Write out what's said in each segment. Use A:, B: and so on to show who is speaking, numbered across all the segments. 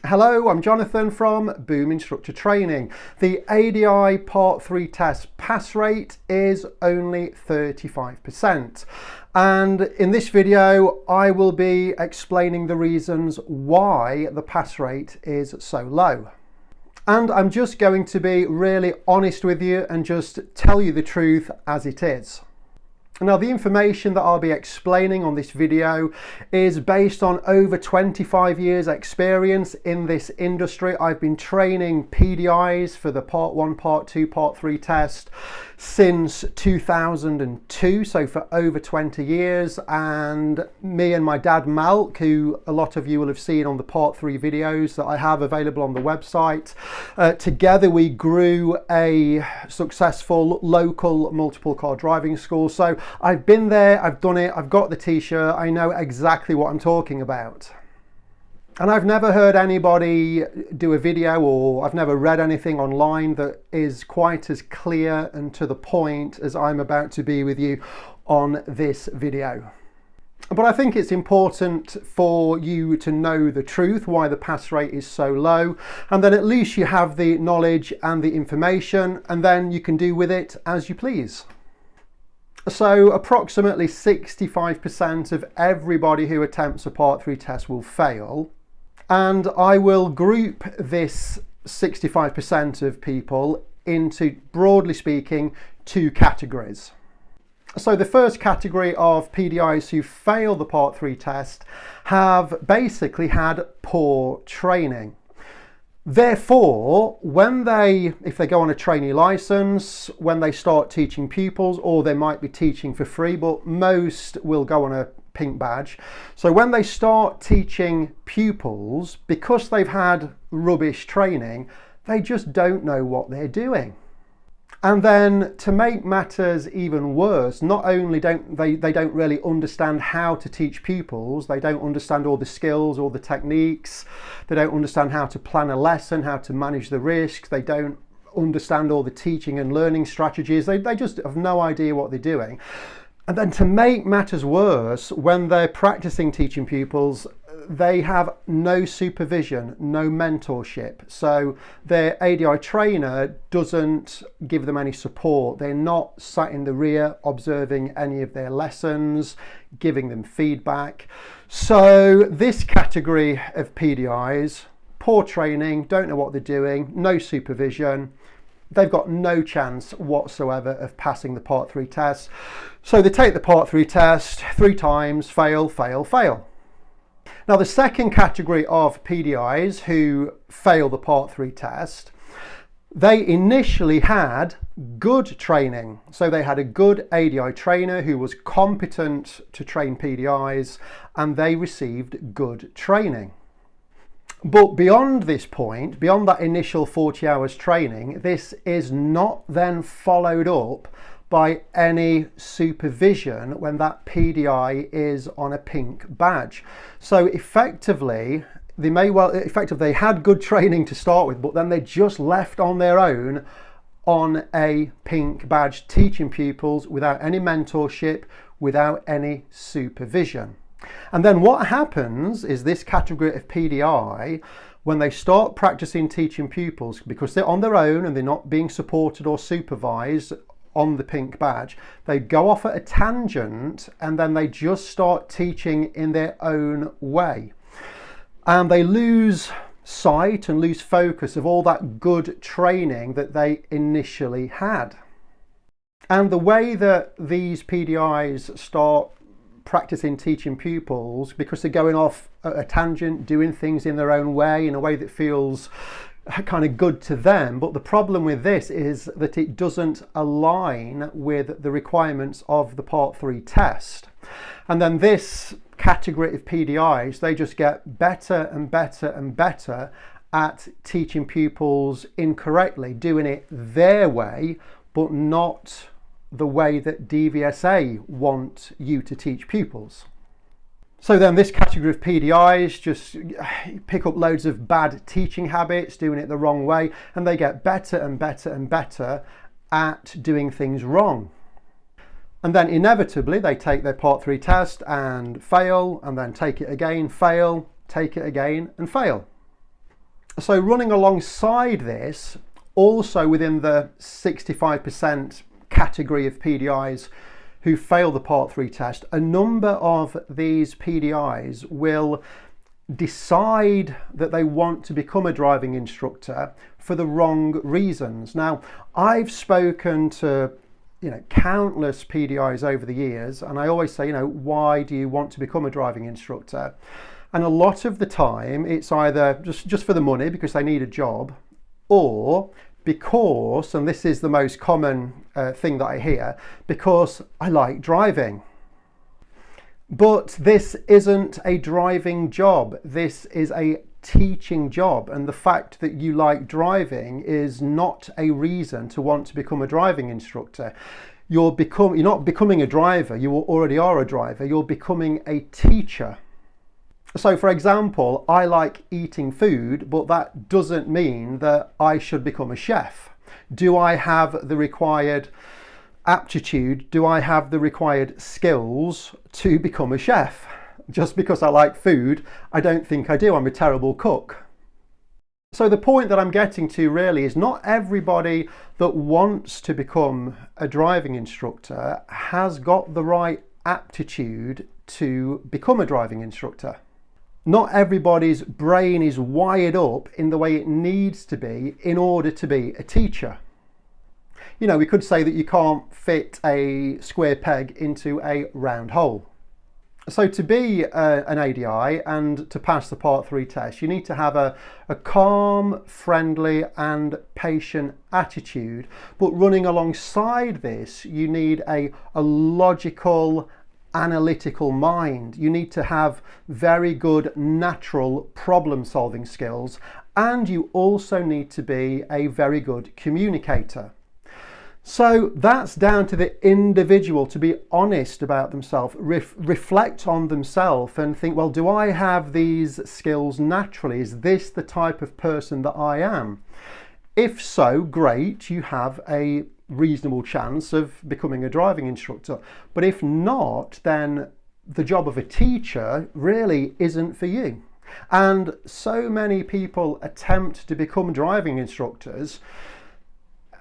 A: Hello, I'm Jonathan from Boom Instructor Training. The ADI Part 3 test pass rate is only 35%. And in this video, I will be explaining the reasons why the pass rate is so low. And I'm just going to be really honest with you and just tell you the truth as it is. Now, the information that I'll be explaining on this video is based on over 25 years experience in this industry. I've been training PDIs for the Part 1, Part 2, Part 3 test since 2002, so for over 20 years. And me and my dad Malk, who a lot of you will have seen on the Part 3 videos that I have available on the website, together we grew a successful local multiple car driving school. So I've been there, I've done it, I've got the t-shirt, I know exactly what I'm talking about. And I've never heard anybody do a video, or I've never read anything online that is quite as clear and to the point as I'm about to be with you on this video. But I think it's important for you to know the truth, why the pass rate is so low, and then at least you have the knowledge and the information, and then you can do with it as you please. So approximately 65% of everybody who attempts a Part 3 test will fail. And I will group this 65% of people into, broadly speaking, two categories. So the first category of PDIs who fail the Part 3 test have basically had poor training. Therefore, if they go on a trainee license, when they start teaching pupils, or they might be teaching for free, but most will go on a pink badge. So when they start teaching pupils, because they've had rubbish training, they just don't know what they're doing. And then to make matters even worse, not only don't they don't really understand how to teach pupils, they don't understand all the skills or the techniques, they don't understand how to plan a lesson, how to manage the risks, they don't understand all the teaching and learning strategies, they just have no idea what they're doing. And then to make matters worse, when they're practicing teaching pupils, they have no supervision, no mentorship. So their ADI trainer doesn't give them any support. They're not sat in the rear observing any of their lessons, giving them feedback. So this category of PDIs, poor training, don't know what they're doing, no supervision, they've got no chance whatsoever of passing the Part 3 test. So they take the Part 3 test 3 times, fail, fail, fail. Now the second category of PDIs who fail the Part 3 test, they initially had good training. So they had a good ADI trainer who was competent to train PDIs, and they received good training. But beyond this point, beyond that initial 40 hours training, this is not then followed up by any supervision when that PDI is on a pink badge. So effectively, they had good training to start with, but then they just left on their own on a pink badge, teaching pupils without any mentorship, without any supervision. And then what happens is this category of PDI, when they start practicing teaching pupils, because they're on their own and they're not being supported or supervised on the pink badge, they go off at a tangent and then they just start teaching in their own way. And they lose sight and lose focus of all that good training that they initially had. And the way that these PDIs start practicing teaching pupils, because they're going off at a tangent, doing things in their own way, in a way that feels kind of good to them. But the problem with this is that it doesn't align with the requirements of the Part 3 test. And then this category of PDIs, they just get better and better and better at teaching pupils incorrectly, doing it their way, but not the way that DVSA want you to teach pupils. So then this category of PDIs just pick up loads of bad teaching habits, doing it the wrong way, and they get better and better and better at doing things wrong. And then inevitably they take their Part 3 test and fail, and then take it again, fail, take it again and fail. So running alongside this, also within the 65% category of PDIs who fail the Part 3 test, a number of these PDIs will decide that they want to become a driving instructor for the wrong reasons. Now, I've spoken to countless PDIs over the years, and I always say, why do you want to become a driving instructor? And a lot of the time it's either just for the money because they need a job, or because, and this is the most common thing that I hear, because I like driving. But this isn't a driving job. This is a teaching job. And the fact that you like driving is not a reason to want to become a driving instructor. You're not becoming a driver. You already are a driver. You're becoming a teacher. So for example, I like eating food, but that doesn't mean that I should become a chef. Do I have the required aptitude? Do I have the required skills to become a chef? Just because I like food, I don't think I do. I'm a terrible cook. So the point that I'm getting to really is not everybody that wants to become a driving instructor has got the right aptitude to become a driving instructor. Not everybody's brain is wired up in the way it needs to be in order to be a teacher. We could say that you can't fit a square peg into a round hole. So to be an ADI and to pass the Part 3 test, you need to have a calm, friendly and patient attitude. But running alongside this, you need a logical, analytical mind. You need to have very good natural problem solving skills, and you also need to be a very good communicator. So that's down to the individual to be honest about themselves, reflect on themselves and think, well, do I have these skills naturally? Is this the type of person that I am? If so, great, you have a reasonable chance of becoming a driving instructor. But if not, then the job of a teacher really isn't for you. And so many people attempt to become driving instructors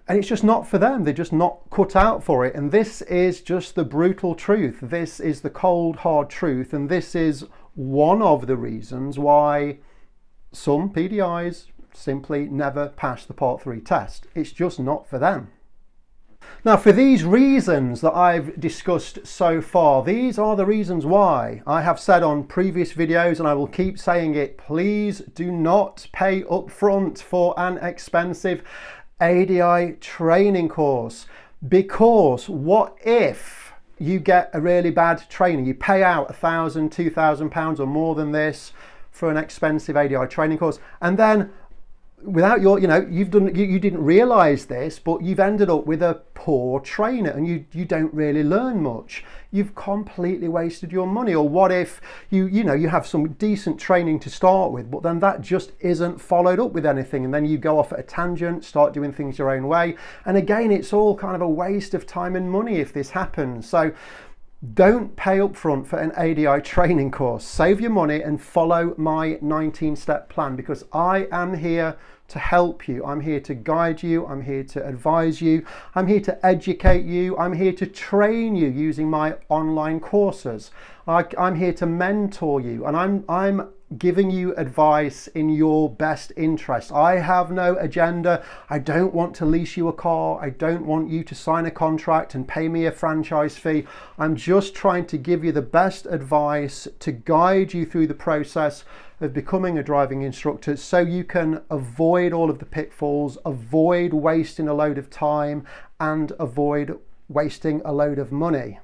A: and it's just not for them. They're just not cut out for it. And this is just the brutal truth. This is the cold, hard truth. And this is one of the reasons why some PDIs simply never pass the Part 3 test. It's just not for them. Now, for these reasons that I've discussed so far, these are the reasons why I have said on previous videos, and I will keep saying it, please do not pay up front for an expensive ADI training course. Because what if you get a really bad trainer? You pay out £1,000, £2,000 or more than this for an expensive ADI training course, and then without your, you didn't realize this, but you've ended up with a poor trainer and you don't really learn much. You've completely wasted your money. Or what if you have some decent training to start with, but then that just isn't followed up with anything, and then you go off at a tangent, start doing things your own way, and again it's all kind of a waste of time and money if this happens. So don't pay up front for an ADI training course. Save your money and follow my 19-step plan, because I am here to help you. I'm here to guide you. I'm here to advise you. I'm here to educate you. I'm here to train you using my online courses. I'm here to mentor you, and I'm giving you advice in your best interest. I have no agenda. I don't want to lease you a car. I don't want you to sign a contract and pay me a franchise fee. I'm just trying to give you the best advice to guide you through the process of becoming a driving instructor, so you can avoid all of the pitfalls, avoid wasting a load of time, and avoid wasting a load of money.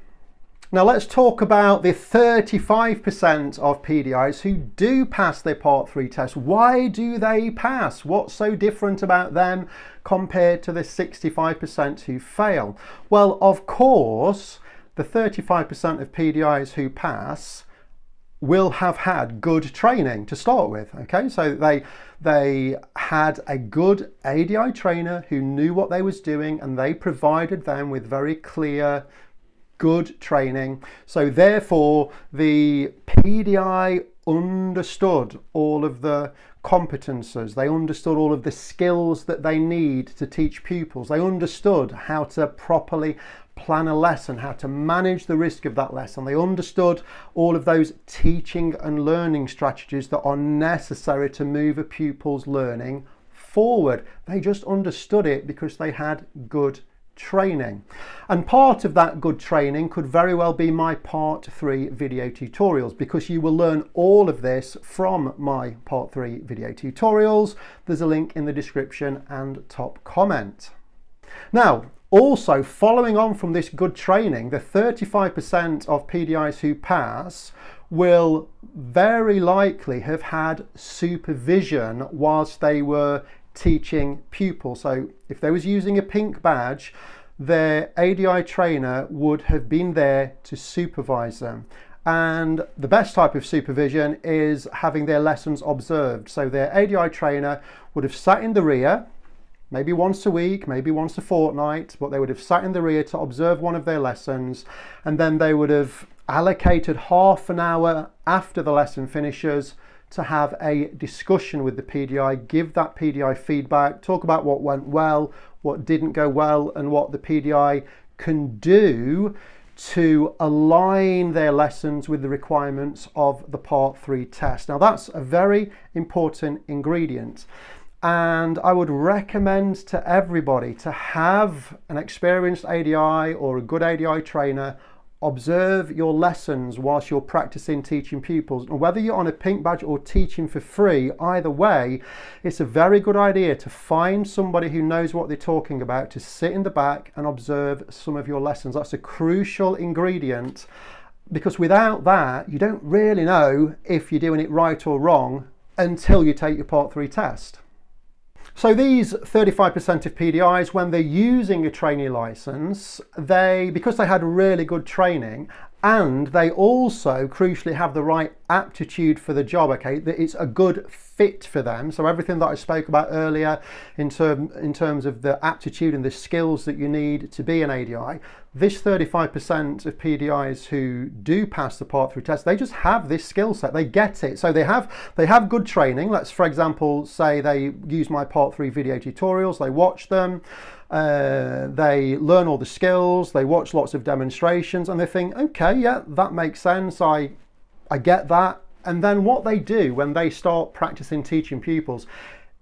A: Now let's talk about the 35% of PDIs who do pass their Part 3 test. Why do they pass? What's so different about them compared to the 65% who fail? Well, of course, the 35% of PDIs who pass will have had good training to start with. Okay, so they had a good ADI trainer who knew what they was doing, and they provided them with very clear, good training. So therefore the PDI understood all of the competences. They understood all of the skills that they need to teach pupils. They understood how to properly plan a lesson, how to manage the risk of that lesson. They understood all of those teaching and learning strategies that are necessary to move a pupil's learning forward. They just understood it because they had good training. And part of that good training could very well be my part 3 video tutorials, because you will learn all of this from my part 3 video tutorials. There's a link in the description and top comment. Now, also following on from this good training, the 35% of PDIs who pass will very likely have had supervision whilst they were teaching pupils. So if they was using a pink badge, their ADI trainer would have been there to supervise them. And the best type of supervision is having their lessons observed. So their ADI trainer would have sat in the rear, maybe once a week, maybe once a fortnight, but they would have sat in the rear to observe one of their lessons, and then they would have allocated half an hour after the lesson finishes to have a discussion with the PDI, give that PDI feedback, talk about what went well, what didn't go well, and what the PDI can do to align their lessons with the requirements of the Part 3 test. Now that's a very important ingredient, and I would recommend to everybody to have an experienced ADI or a good ADI trainer observe your lessons whilst you're practicing teaching pupils. And whether you're on a pink badge or teaching for free, either way, it's a very good idea to find somebody who knows what they're talking about to sit in the back and observe some of your lessons. That's a crucial ingredient, because without that, you don't really know if you're doing it right or wrong until you take your Part 3 test. So these 35% of PDIs, when they're using a trainee license, because they had really good training, and they also crucially have the right aptitude for the job, okay, that it's a good fit for them. So everything that I spoke about earlier in terms of the aptitude and the skills that you need to be an ADI, this 35% of PDIs who do pass the Part 3 test, they just have this skill set, they get it. So they have good training. Let's, for example, say they use my Part 3 video tutorials, they watch them, they learn all the skills, they watch lots of demonstrations, and they think, okay, yeah, that makes sense, I get that. And then what they do when they start practicing teaching pupils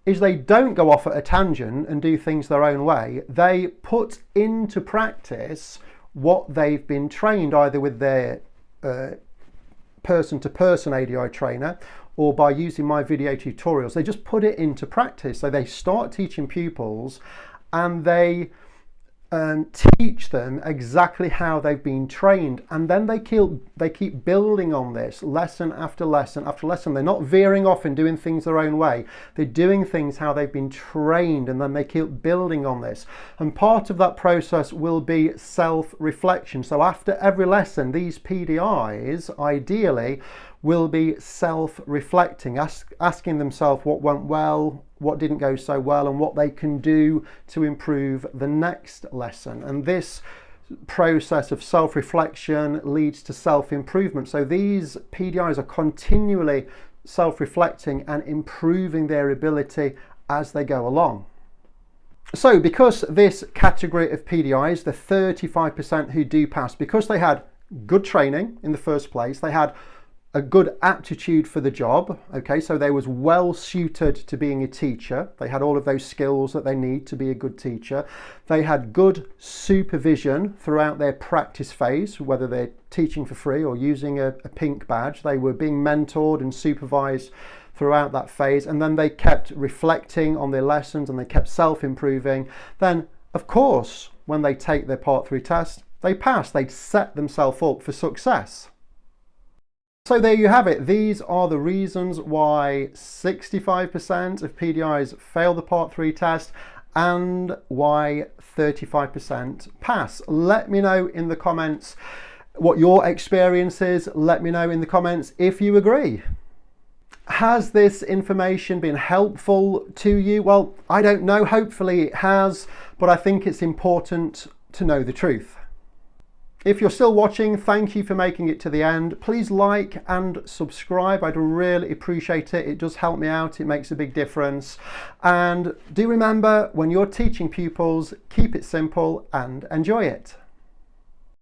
A: is they don't go off at a tangent and do things their own way. They put into practice what they've been trained, either with their person-to-person ADI trainer or by using my video tutorials. They just put it into practice. So they start teaching pupils and they teach them exactly how they've been trained, and then they keep building on this lesson after lesson after lesson. They're not veering off and doing things their own way. They're doing things how they've been trained, and then they keep building on this. And part of that process will be self-reflection. So after every lesson, these PDIs ideally will be self-reflecting, asking themselves what went well, what didn't go so well, and what they can do to improve the next lesson. And this process of self-reflection leads to self-improvement. So these PDIs are continually self-reflecting and improving their ability as they go along. So because this category of PDIs, the 35% who do pass, because they had good training in the first place, they had a good aptitude for the job, okay, so they was well suited to being a teacher. They had all of those skills that they need to be a good teacher. They had good supervision throughout their practice phase, whether they're teaching for free or using a pink badge. They were being mentored and supervised throughout that phase, and then they kept reflecting on their lessons and they kept self-improving. Then, of course, when they take their Part 3 test, they pass. They'd set themselves up for success. So there you have it. These are the reasons why 65% of PDIs fail the Part 3 test and why 35% pass. Let me know in the comments what your experience is. Let me know in the comments if you agree. Has this information been helpful to you? Well, I don't know. Hopefully it has, but I think it's important to know the truth. If you're still watching, thank you for making it to the end. Please like and subscribe. I'd really appreciate it. It does help me out. It makes a big difference. And do remember, when you're teaching pupils, keep it simple and enjoy it.